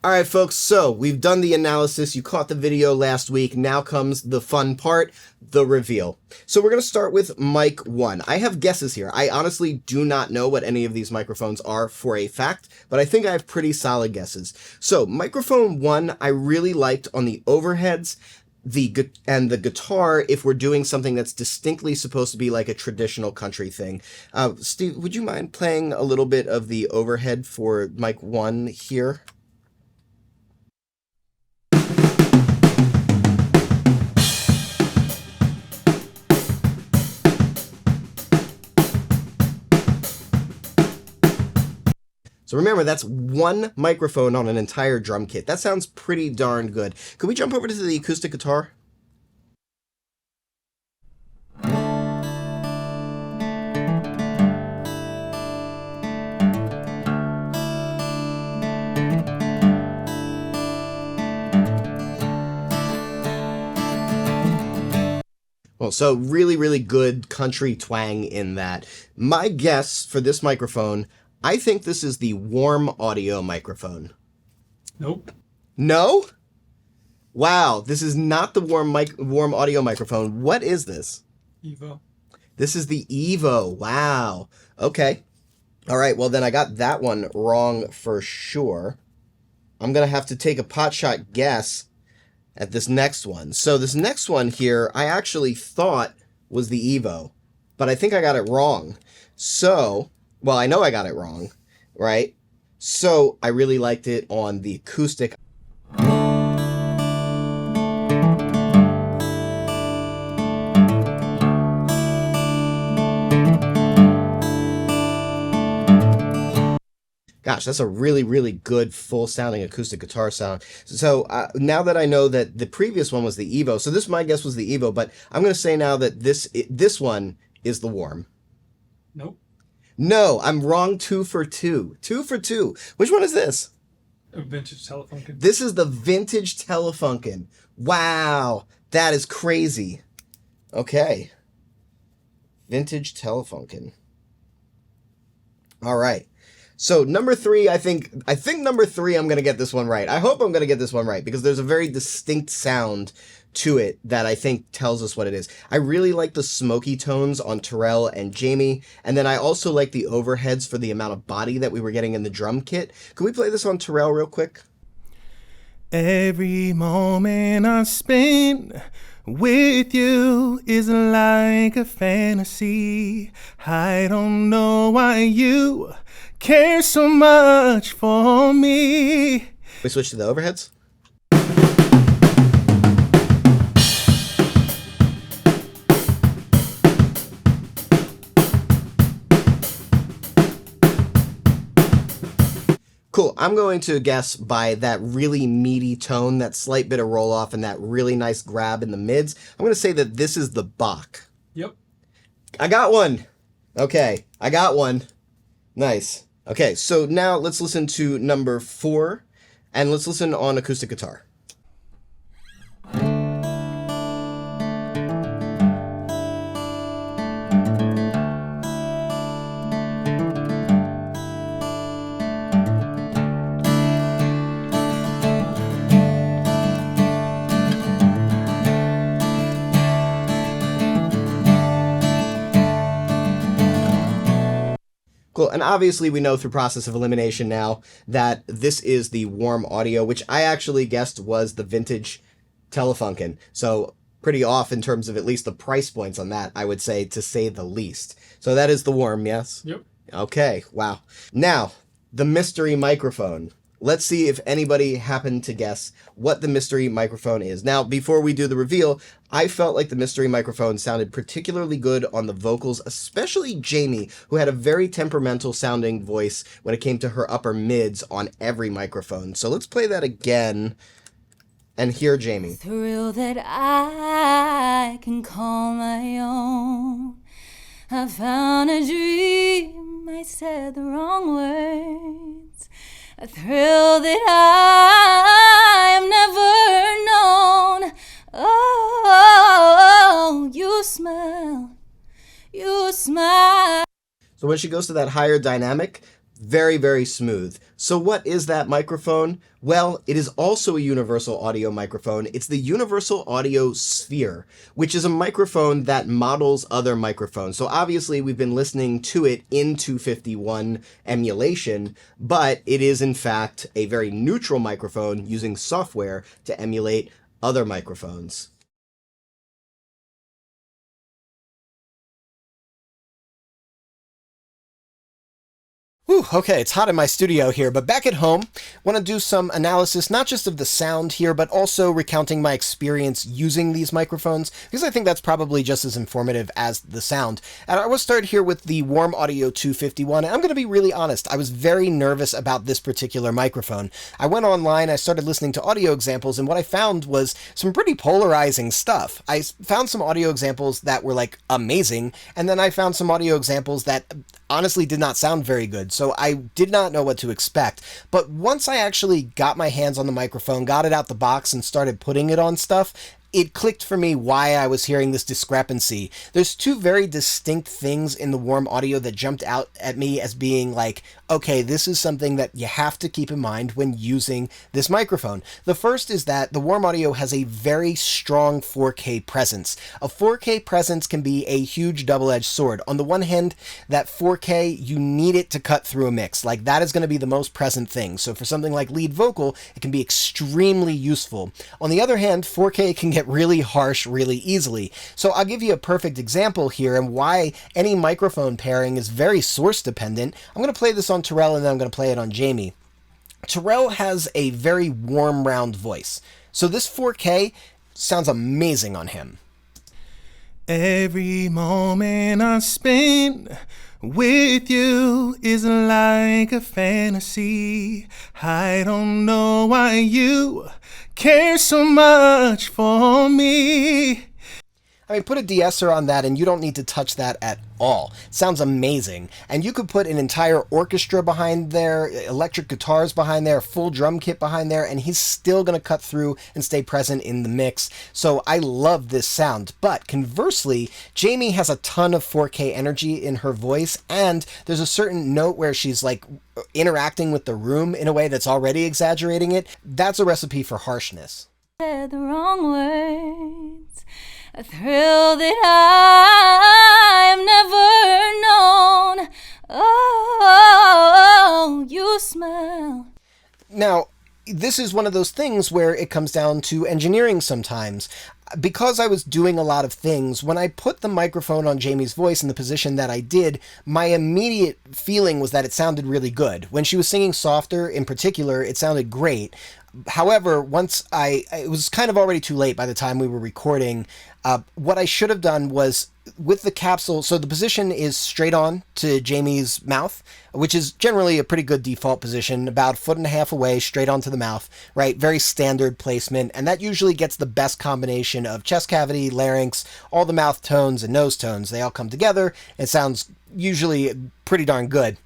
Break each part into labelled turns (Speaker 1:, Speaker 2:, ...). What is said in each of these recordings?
Speaker 1: All right, folks, so we've done the analysis. You caught the video last week. Now comes the fun part, the reveal. So we're going to start with mic 1. I have guesses here. I honestly do not know what any of these microphones are for a fact, but I think I have pretty solid guesses. So microphone 1, I really liked on the overheads and the guitar if we're doing something that's distinctly supposed to be like a traditional country thing. Steve, would you mind playing a little bit of the overhead for mic 1 here? So remember, that's one microphone on an entire drum kit. That sounds pretty darn good. Could we jump over to the acoustic guitar? Well, so really, really good country twang in that. My guess for this microphone, I think this is the warm audio microphone.
Speaker 2: Nope.
Speaker 1: No? Wow, this is not the warm audio microphone. What is this?
Speaker 2: Evo.
Speaker 1: This is the Evo. Wow. Okay. All right, well then I got that one wrong for sure. I'm going to have to take a potshot guess at this next one. So this next one here, I actually thought was the Evo, but I think I got it wrong. So, well, I know I got it wrong, right? So I really liked it on the acoustic. Gosh, that's a really, really good full-sounding acoustic guitar sound. So now that I know that the previous one was the Evo, so this, my guess, was the Evo, but I'm going to say now that this one is the warm.
Speaker 2: Nope.
Speaker 1: No, I'm wrong 2 for 2. 2 for 2. Which one is this?
Speaker 2: A vintage Telefunken.
Speaker 1: This is the vintage Telefunken. Wow, that is crazy. Okay. Vintage Telefunken. All right. So number 3, I think number 3, I'm going to get this one right. I hope I'm going to get this one right because there's a very distinct sound to it that I think tells us what it is. I really like the smoky tones on Terrell and Jamie, and then I also like the overheads for the amount of body that we were getting in the drum kit. Could we play this on Terrell real quick?
Speaker 3: Every moment I spend with you is like a fantasy. I don't know why you care so much for me.
Speaker 1: We switch to the overheads? Cool. I'm going to guess by that really meaty tone, that slight bit of roll off, and that really nice grab in the mids. I'm going to say that this is the Bock.
Speaker 2: Yep.
Speaker 1: I got one. Okay, I got one. Nice. Okay, so now let's listen to number 4, and let's listen on acoustic guitar. Cool, and obviously we know through process of elimination now that this is the warm audio, which I actually guessed was the vintage Telefunken. So pretty off in terms of at least the price points on that, I would say, to say the least. So that is the warm, yes?
Speaker 2: Yep.
Speaker 1: Okay, wow. Now, the mystery microphone. Let's see if anybody happened to guess what the mystery microphone is. Now, before we do the reveal, I felt like the mystery microphone sounded particularly good on the vocals, especially Jamie, who had a very temperamental sounding voice when it came to her upper mids on every microphone. So let's play that again and hear Jamie.
Speaker 4: Thrill that I can call my own. I found a dream, I said the wrong words. A thrill that I have never known. Oh, you smile.
Speaker 1: So when she goes to that higher dynamic, Very, very smooth. So what is that microphone? Well, it is also a universal audio microphone. It's the Universal Audio Sphere, which is a microphone that models other microphones. So obviously we've been listening to it in 251 emulation, but it is in fact a very neutral microphone using software to emulate other microphones. Whew, okay, it's hot in my studio here, but back at home, want to do some analysis, not just of the sound here, but also recounting my experience using these microphones, because I think that's probably just as informative as the sound. And I will start here with the Warm Audio 251, and I'm going to be really honest, I was very nervous about this particular microphone. I went online, I started listening to audio examples, and what I found was some pretty polarizing stuff. I found some audio examples that were like amazing, and then I found some audio examples that honestly did not sound very good, so I did not know what to expect. But once I actually got my hands on the microphone, got it out the box, and started putting it on stuff, it clicked for me why I was hearing this discrepancy. There's two very distinct things in the Warm Audio that jumped out at me as being like, okay, this is something that you have to keep in mind when using this microphone. The first is that the Warm Audio has a very strong 4K presence. A 4K presence can be a huge double-edged sword. On the one hand, that 4K, you need it to cut through a mix. Like, that is going to be the most present thing. So for something like lead vocal, it can be extremely useful. On the other hand, 4K can get really harsh really easily. So I'll give you a perfect example here and why any microphone pairing is very source dependent. I'm going to play this on Terrell and then I'm going to play it on Jamie. Terrell has a very warm, round voice. So this 4K sounds amazing on him.
Speaker 3: Every moment I spend with you is like a fantasy. I don't know why you care so much for me.
Speaker 1: I mean, put a de-esser on that and you don't need to touch that at all. It sounds amazing. And you could put an entire orchestra behind there, electric guitars behind there, full drum kit behind there, and he's still going to cut through and stay present in the mix. So I love this sound. But conversely, Jamie has a ton of 4K energy in her voice, and there's a certain note where she's like interacting with the room in a way that's already exaggerating it. That's a recipe for harshness.
Speaker 4: Said the wrong words. A thrill that I've never known. Oh, you smell.
Speaker 1: Now, this is one of those things where it comes down to engineering sometimes. Because I was doing a lot of things, when I put the microphone on Jamie's voice in the position that I did, my immediate feeling was that it sounded really good. When she was singing softer, in particular, it sounded great. However, once it was kind of already too late by the time we were recording. What I should have done was with the capsule, so the position is straight on to Jamie's mouth, which is generally a pretty good default position, about 1.5 feet away, straight onto the mouth, right? Very standard placement, and that usually gets the best combination of chest cavity, larynx, all the mouth tones and nose tones. They all come together. It sounds usually pretty darn good.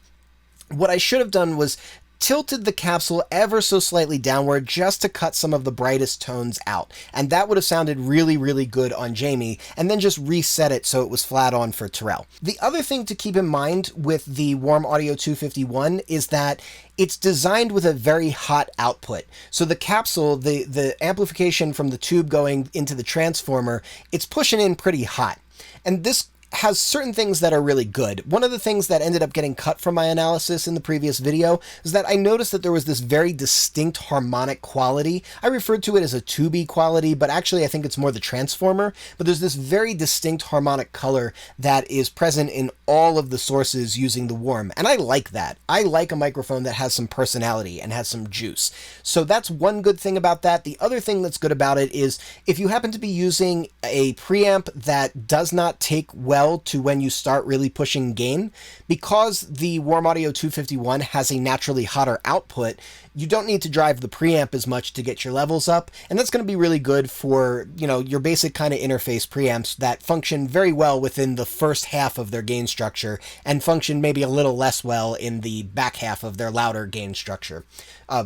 Speaker 1: What I should have done was tilted the capsule ever so slightly downward just to cut some of the brightest tones out. And that would have sounded really, really good on Jamie, and then just reset it so it was flat on for Terrell. The other thing to keep in mind with the Warm Audio 251 is that it's designed with a very hot output. So the capsule, the amplification from the tube going into the transformer, it's pushing in pretty hot. And this has certain things that are really good. One of the things that ended up getting cut from my analysis in the previous video is that I noticed that there was this very distinct harmonic quality. I referred to it as a tubey quality, but actually I think it's more the transformer. But there's this very distinct harmonic color that is present in all of the sources using the Warm. And I like that. I like a microphone that has some personality and has some juice. So that's one good thing about that. The other thing that's good about it is if you happen to be using a preamp that does not take well to when you start really pushing gain, because the Warm Audio 251 has a naturally hotter output, you don't need to drive the preamp as much to get your levels up, and that's going to be really good for, you know, your basic kind of interface preamps that function very well within the first half of their gain structure and function maybe a little less well in the back half of their louder gain structure.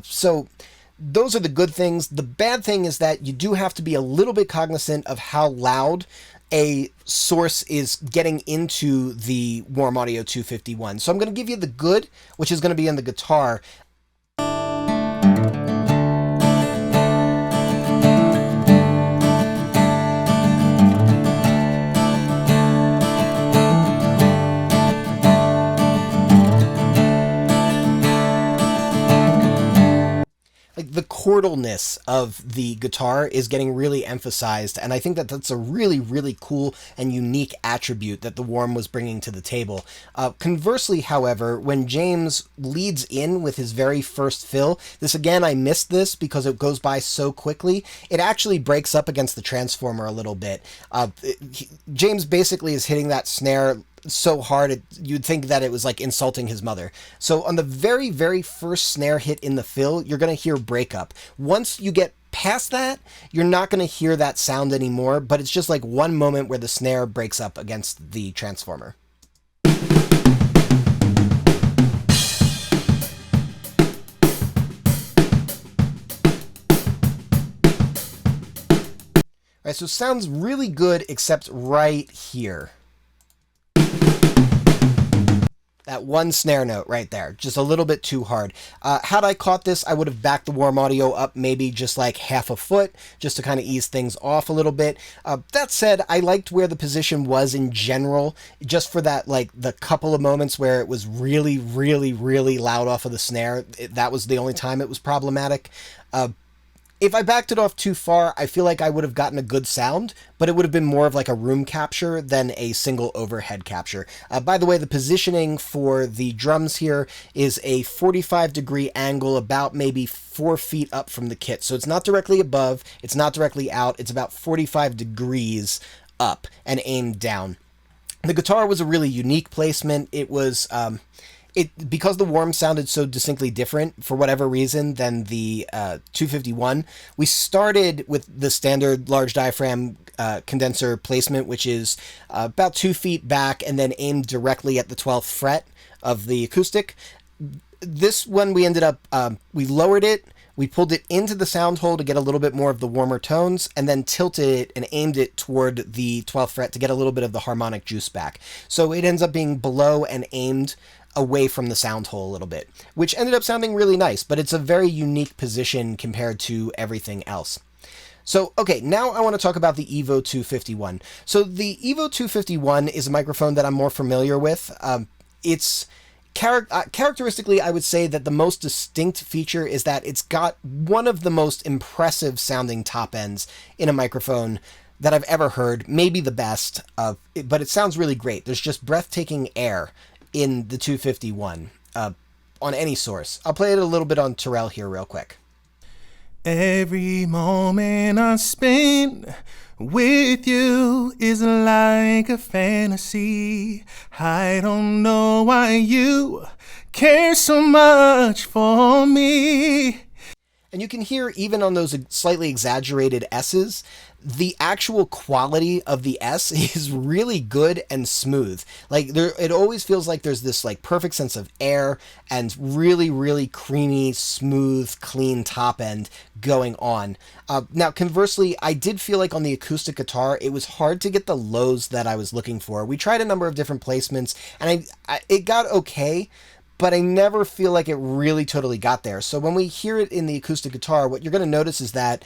Speaker 1: So those are the good things. The bad thing is that you do have to be a little bit cognizant of how loud a source is getting into the Warm Audio 251. So I'm going to give you the good, which is going to be in the guitar. Like the chordalness of the guitar is getting really emphasized, and I think that that's a really, really cool and unique attribute that the Warm was bringing to the table. Conversely, however, when James leads in with his very first fill, this again, I missed this because it goes by so quickly, it actually breaks up against the transformer a little bit. James basically is hitting that snare so hard you'd think that it was like insulting his mother. So on the very, very first snare hit in the fill, you're going to hear breakup. Once you get past that, you're not going to hear that sound anymore, but it's just like one moment where the snare breaks up against the transformer. All right, so sounds really good except right here. That one snare note right there, just a little bit too hard. Had I caught this, I would have backed the Warm Audio up maybe just like half a foot, just to kind of ease things off a little bit. That said, I liked where the position was in general, just for that, like the couple of moments where it was really, really, really loud off of the snare. That was the only time it was problematic. If I backed it off too far, I feel like I would have gotten a good sound, but it would have been more of like a room capture than a single overhead capture. By the way, the positioning for the drums here is a 45-degree angle, about maybe 4 feet up from the kit. So it's not directly above, it's not directly out, it's about 45 degrees up and aimed down. The guitar was a really unique placement. It was... because the Warm sounded so distinctly different, for whatever reason, than the 251, we started with the standard large diaphragm condenser placement, which is about 2 feet back and then aimed directly at the 12th fret of the acoustic. This one we ended up, we lowered it, we pulled it into the sound hole to get a little bit more of the warmer tones, and then tilted it and aimed it toward the 12th fret to get a little bit of the harmonic juice back. So it ends up being below and aimed away from the sound hole a little bit, which ended up sounding really nice, but it's a very unique position compared to everything else. So, okay, now I want to talk about the Evo 251. So the Evo 251 is a microphone that I'm more familiar with. It's characteristically, I would say that the most distinct feature is that it's got one of the most impressive sounding top ends in a microphone that I've ever heard, maybe the best, but it sounds really great. There's just breathtaking air in the 251 on any source. I'll play it a little bit on Terrell here real quick.
Speaker 3: Every moment I spend with you is like a fantasy. I don't know why you care so much for me.
Speaker 1: And you can hear, even on those slightly exaggerated S's, the actual quality of the S is really good and smooth. Like it always feels like there's this like perfect sense of air and really, really creamy, smooth, clean top end going on. Now, conversely, I did feel like on the acoustic guitar, it was hard to get the lows that I was looking for. We tried a number of different placements, and it got okay, but I never feel like it really totally got there. So when we hear it in the acoustic guitar, what you're going to notice is that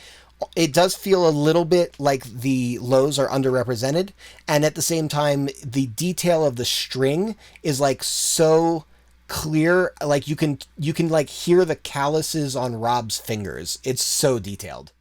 Speaker 1: it does feel a little bit like the lows are underrepresented, and at the same time, the detail of the string is like so clear, like you can like hear the calluses on Rob's fingers. It's so detailed.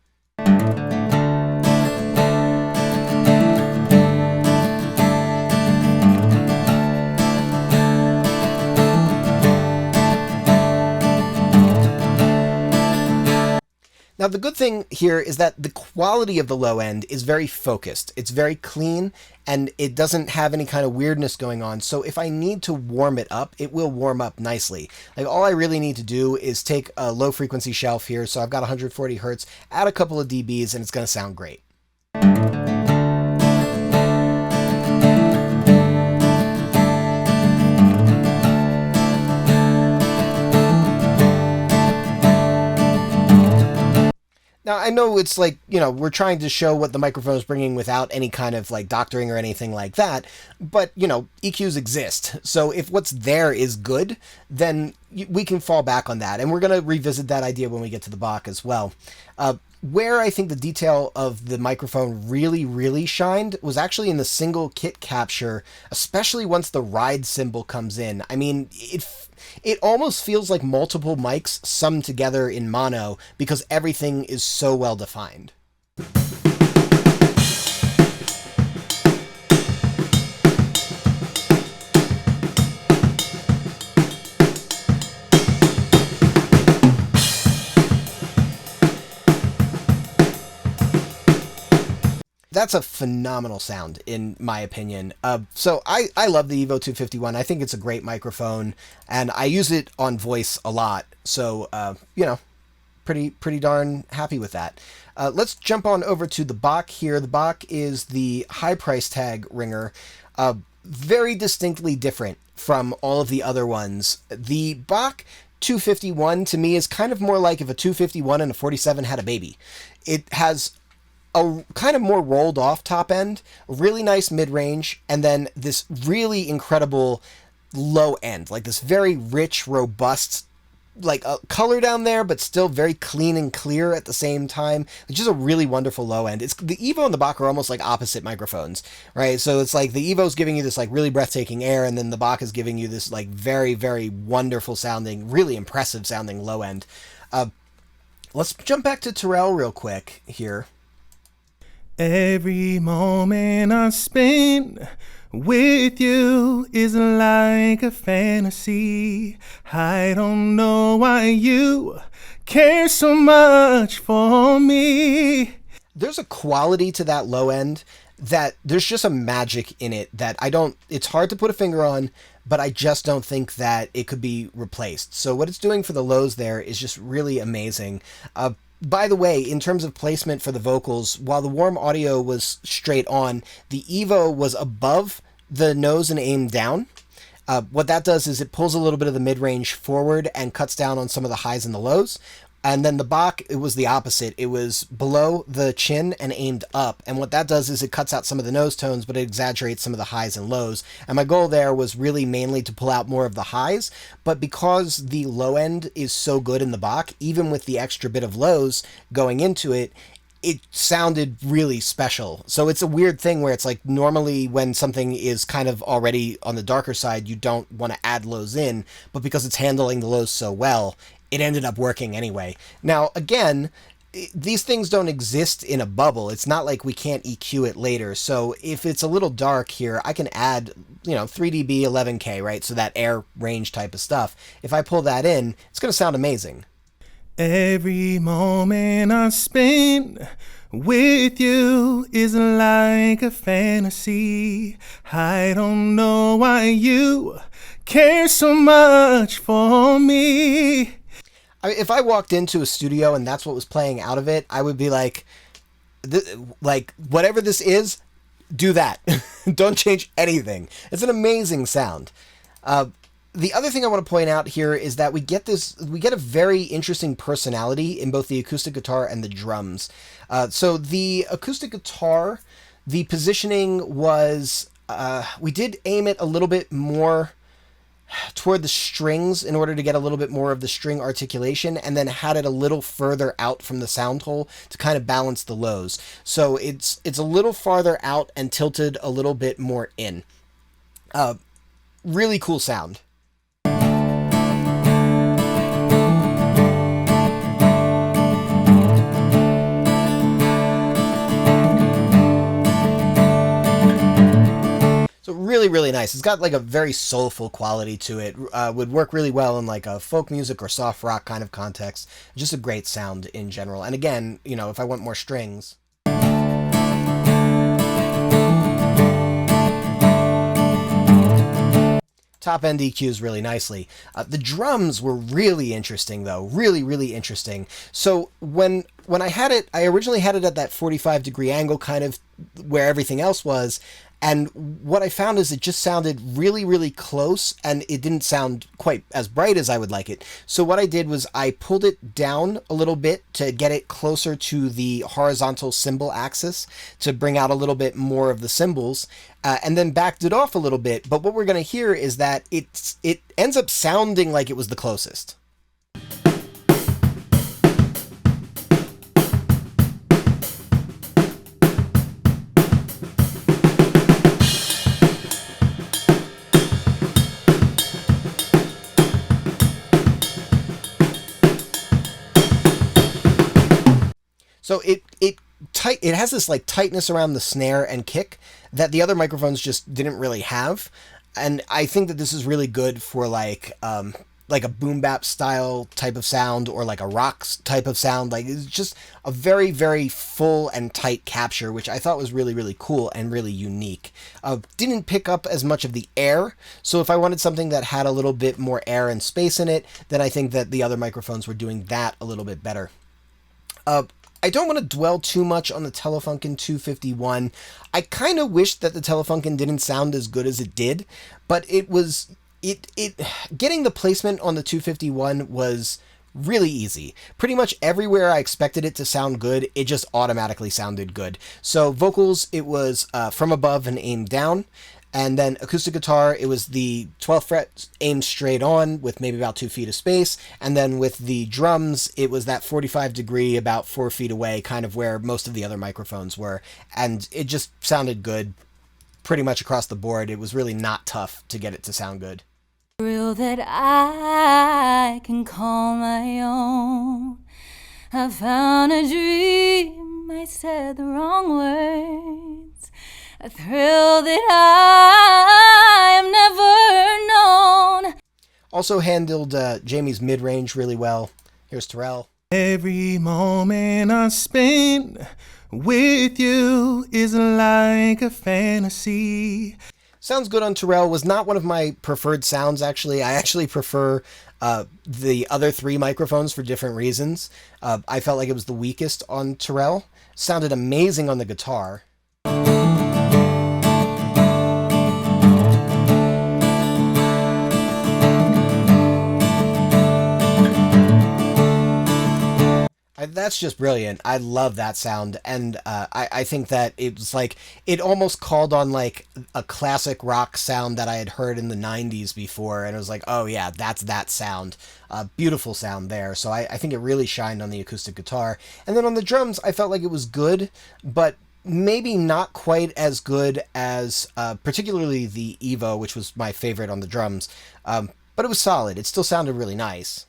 Speaker 1: Now, the good thing here is that the quality of the low end is very focused. It's very clean, and it doesn't have any kind of weirdness going on. So if I need to warm it up, it will warm up nicely. Like, all I really need to do is take a low frequency shelf here. So I've got 140 hertz, add a couple of dBs, and it's going to sound great. Now, I know it's like, we're trying to show what the microphone is bringing without any kind of like doctoring or anything like that, but, EQs exist. So if what's there is good, then we can fall back on that. And we're going to revisit that idea when we get to the Bock as well. Where I think the detail of the microphone really, really shined was actually in the single kit capture, especially once the ride cymbal comes in. I mean, it almost feels like multiple mics summed together in mono because everything is so well defined. That's a phenomenal sound, in my opinion. So I love the Evo 251. I think it's a great microphone, and I use it on voice a lot. So, pretty darn happy with that. Let's jump on over to the Bock here. The Bock is the high price tag ringer. Very distinctly different from all of the other ones. The Bock 251 to me is kind of more like if a 251 and a 47 had a baby. It has a kind of more rolled off top end, really nice mid-range, and then this really incredible low end, like this very rich, robust, like a color down there, but still very clean and clear at the same time. It's just a really wonderful low end. It's the Evo and the Bock are almost like opposite microphones, right? So it's like the Evo's giving you this like really breathtaking air, and then the Bock is giving you this like very, very wonderful sounding, really impressive sounding low end. Let's jump back to Terrell real quick here.
Speaker 3: Every moment I spend with you is like a fantasy. I don't know why you care so much for me.
Speaker 1: There's a quality to that low end that there's just a magic in it that it's hard to put a finger on, but I just don't think that it could be replaced. So what it's doing for the lows there is just really amazing. By the way, in terms of placement for the vocals, while the warm audio was straight on, the Evo was above the nose and aimed down. What that does is it pulls a little bit of the mid-range forward and cuts down on some of the highs and the lows. And then the Bock, it was the opposite. It was below the chin and aimed up. And what that does is it cuts out some of the nose tones, but it exaggerates some of the highs and lows. And my goal there was really mainly to pull out more of the highs. But because the low end is so good in the Bock, even with the extra bit of lows going into it, it sounded really special. So it's a weird thing where it's like normally when something is kind of already on the darker side, you don't want to add lows in. But because it's handling the lows so well, it ended up working anyway. Now, again, these things don't exist in a bubble. It's not like we can't EQ it later. So if it's a little dark here, I can add, 3 dB, 11K, right? So that air range type of stuff. If I pull that in, it's going to sound amazing.
Speaker 3: Every moment I spend with you is like a fantasy. I don't know why you care so much for me.
Speaker 1: If I walked into a studio and that's what was playing out of it, I would be like, whatever this is, do that. Don't change anything. It's an amazing sound. The other thing I want to point out here is that we get a very interesting personality in both the acoustic guitar and the drums. So the acoustic guitar, the positioning was, we did aim it a little bit more toward the strings in order to get a little bit more of the string articulation, and then had it a little further out from the sound hole to kind of balance the lows. So it's a little farther out and tilted a little bit more in. Really cool sound. Really, really nice. It's got like a very soulful quality to it. Would work really well in like a folk music or soft rock kind of context. Just a great sound in general. And again, if I want more strings. Top end EQs really nicely. The drums were really interesting though. Really, really interesting. So when I had it, I originally had it at that 45-degree angle kind of where everything else was. And what I found is it just sounded really, really close, and it didn't sound quite as bright as I would like it. So what I did was I pulled it down a little bit to get it closer to the horizontal cymbal axis to bring out a little bit more of the cymbals, and then backed it off a little bit. But what we're going to hear is that it ends up sounding like it was the closest. So it has this like tightness around the snare and kick that the other microphones just didn't really have, and I think that this is really good for like a boom bap style type of sound or like a rock type of sound. Like it's just a very, very full and tight capture, which I thought was really, really cool and really unique. Didn't pick up as much of the air, so if I wanted something that had a little bit more air and space in it, then I think that the other microphones were doing that a little bit better. I don't want to dwell too much on the Telefunken 251. I kind of wish that the Telefunken didn't sound as good as it did, but getting the placement on the 251 was really easy. Pretty much everywhere I expected it to sound good, it just automatically sounded good. So vocals, it was from above and aimed down. And then acoustic guitar, it was the 12th fret aimed straight on with maybe about 2 feet of space. And then with the drums, it was that 45 degree, about 4 feet away, kind of where most of the other microphones were. And it just sounded good pretty much across the board. It was really not tough to get it to sound good.
Speaker 4: Thrill that I can call my own. I found a dream, I said the wrong words. A thrill that I have never known.
Speaker 1: Also handled Jamie's mid-range really well. Here's Terrell.
Speaker 3: Every moment I spend with you is like a fantasy.
Speaker 1: Sounds good on Terrell. Was not one of my preferred sounds, actually. I actually prefer the other 3 microphones for different reasons. I felt like it was the weakest on Terrell. Sounded amazing on the guitar. That's just brilliant. I love that sound, and I think that it was like, it almost called on like a classic rock sound that I had heard in the 90s before, and it was like, oh yeah, that's that sound. Beautiful sound there. So I think it really shined on the acoustic guitar. And then on the drums, I felt like it was good, but maybe not quite as good as particularly the Evo, which was my favorite on the drums. But it was solid. It still sounded really nice.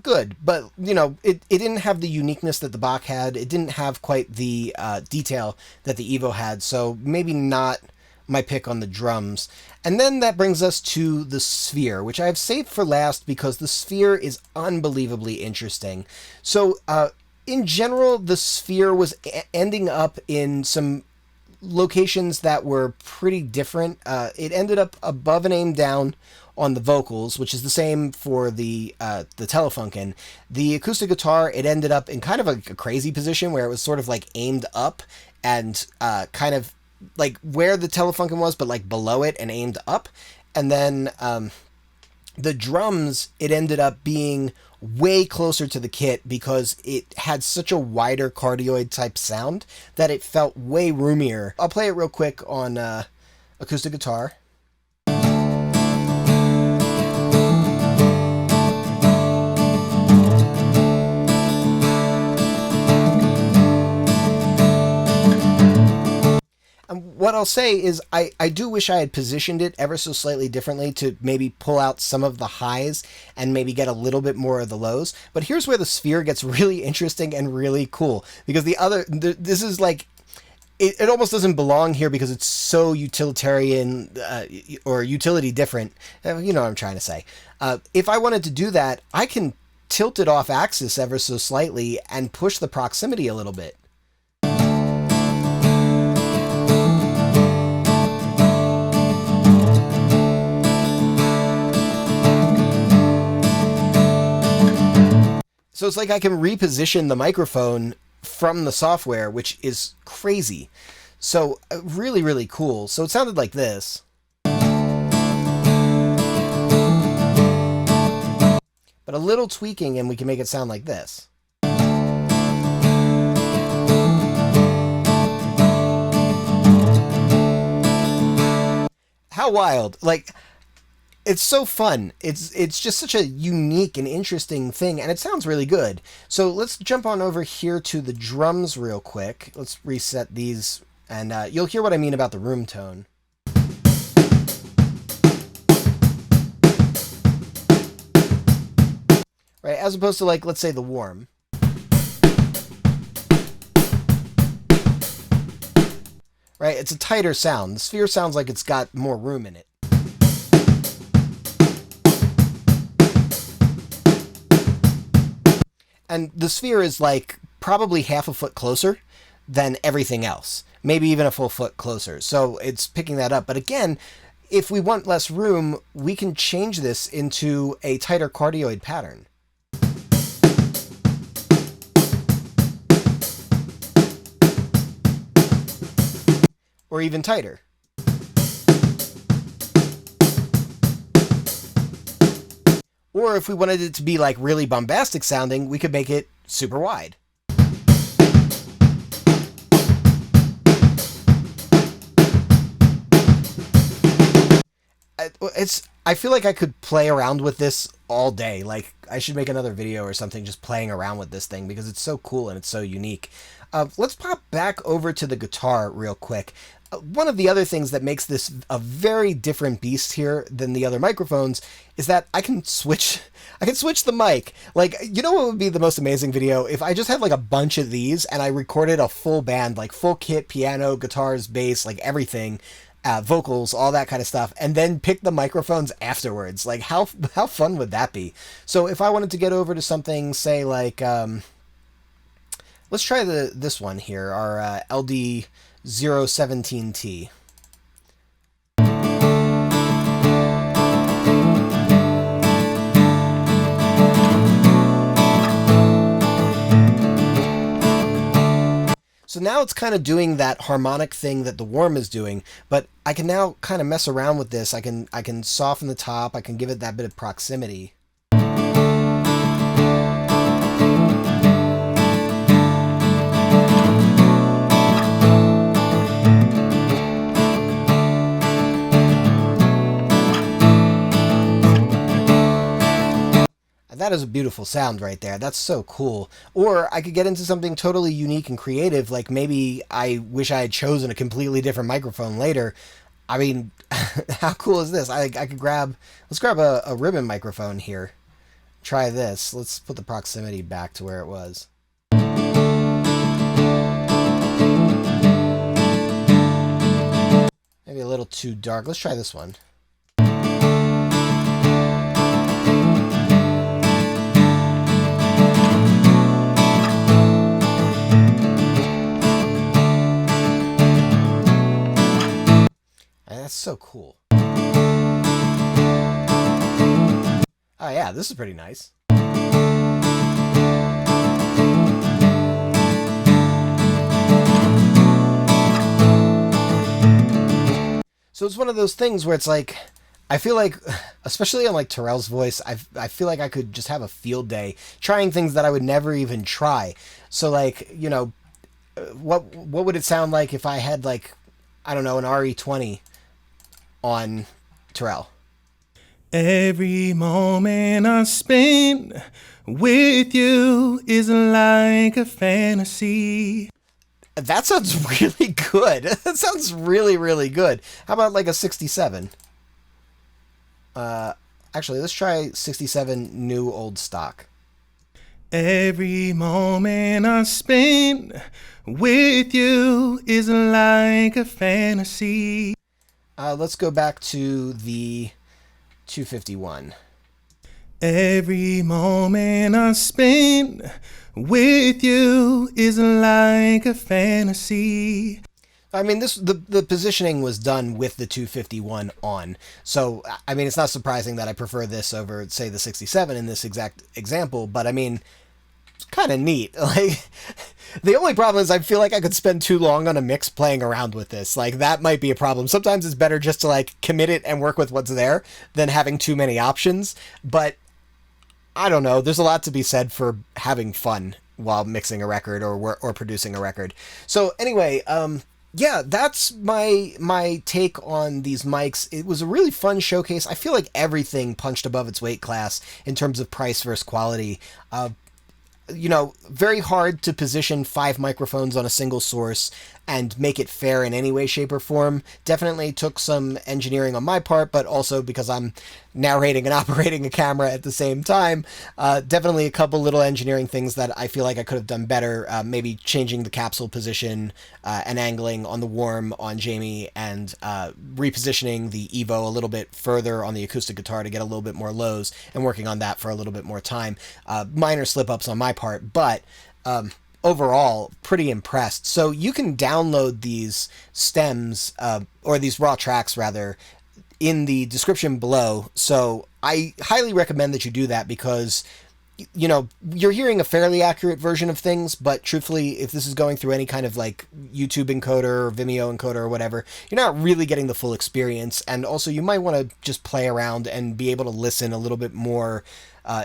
Speaker 1: Good, but you know, it didn't have the uniqueness that the Bock had. It didn't have quite the detail that the Evo had, so maybe not my pick on the drums. And then that brings us to the Sphere, which I have saved for last because the Sphere is unbelievably interesting. So in general, the Sphere was ending up in some locations that were pretty different. It ended up above and aimed down on the vocals, which is the same for the Telefunken. The acoustic guitar, it ended up in kind of a crazy position where it was sort of like aimed up and kind of like where the Telefunken was, but like below it and aimed up. And then the drums, it ended up being way closer to the kit because it had such a wider cardioid type sound that it felt way roomier. I'll play it real quick on acoustic guitar. What I'll say is I do wish I had positioned it ever so slightly differently to maybe pull out some of the highs and maybe get a little bit more of the lows. But here's where the Sphere gets really interesting and really cool, because this is like, it almost doesn't belong here because it's so utilitarian or utility different. You know what I'm trying to say. If I wanted to do that, I can tilt it off axis ever so slightly and push the proximity a little bit. So it's like I can reposition the microphone from the software, which is crazy. So really, really cool. So it sounded like this. But a little tweaking and we can make it sound like this. How wild. Like, it's so fun. It's just such a unique and interesting thing, and it sounds really good. So let's jump on over here to the drums real quick. Let's reset these, and you'll hear what I mean about the room tone. Right, as opposed to, like, let's say the warm. Right, it's a tighter sound. The sphere sounds like it's got more room in it. And the sphere is like probably half a foot closer than everything else. Maybe even a full foot closer. So it's picking that up. But again, if we want less room, we can change this into a tighter cardioid pattern. Or even tighter. Or if we wanted it to be like really bombastic sounding, we could make it super wide. I feel like I could play around with this all day. Like, I should make another video or something just playing around with this thing because it's so cool and it's so unique. Let's pop back over to the guitar real quick. One of the other things that makes this a very different beast here than the other microphones is that I can switch the mic. Like, you know what would be the most amazing video? If I just had like a bunch of these and I recorded a full band, like full kit, piano, guitars, bass, like everything, vocals, all that kind of stuff, and then pick the microphones afterwards. Like, how fun would that be? So if I wanted to get over to something, say like, let's try this one here, our LD017T. So now it's kind of doing that harmonic thing that the warm is doing, but I can now kind of mess around with this. I can soften the top, I can give it that bit of proximity. That is a beautiful sound right there. That's so cool. Or I could get into something totally unique and creative, like maybe I wish I had chosen a completely different microphone later. I mean, how cool is this? I could let's grab a ribbon microphone here. Try this. Let's put the proximity back to where it was. Maybe a little too dark. Let's try this one. That's so cool. Oh yeah, this is pretty nice. So it's one of those things where it's like, I feel like, especially on like Terrell's voice, I feel like I could just have a field day trying things that I would never even try. So like, you know, what would it sound like if I had like, I don't know, an RE20 on Terrell?
Speaker 3: Every moment I spend with you is like a fantasy.
Speaker 1: That sounds really good. That sounds really, really good. How about like a 67? Actually, let's try 67 new old stock.
Speaker 3: Every moment I spend with you is like a fantasy.
Speaker 1: Let's go back to the 251.
Speaker 3: Every moment I spend with you is like a fantasy.
Speaker 1: I mean, the positioning was done with the 251 on. So, I mean, it's not surprising that I prefer this over, say, the 67 in this exact example. But, I mean,
Speaker 5: kind of neat. Like, the only problem is I feel like I could spend too long on a mix playing around with this. Like, that might be a problem. Sometimes it's better just to, like, commit it and work with what's there than having too many options. But I don't know. There's a lot to be said for having fun while mixing a record or producing a record. So anyway, yeah, that's my take on these mics. It was a really fun showcase. I feel like everything punched above its weight class in terms of price versus quality. You know, very hard to position 5 microphones on a single source and make it fair in any way, shape, or form. Definitely took some engineering on my part, but also because I'm narrating and operating a camera at the same time, definitely a couple little engineering things that I feel like I could have done better. Maybe changing the capsule position and angling on the warm on Jamie, and repositioning the Evo a little bit further on the acoustic guitar to get a little bit more lows, and working on that for a little bit more time. Minor slip-ups on my part, but overall, pretty impressed. So you can download these stems, or these raw tracks rather, in the description below. So I highly recommend that you do that, because, you know, you're hearing a fairly accurate version of things, but truthfully, if this is going through any kind of like YouTube encoder or Vimeo encoder or whatever, you're not really getting the full experience. And also, you might want to just play around and be able to listen a little bit more,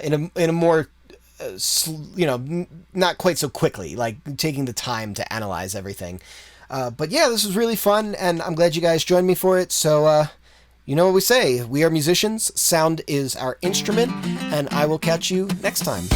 Speaker 5: in a more you know, not quite so quickly, like taking the time to analyze everything. But yeah, this was really fun, and I'm glad you guys joined me for it. So, you know what we say, we are musicians, sound is our instrument, and I will catch you next time.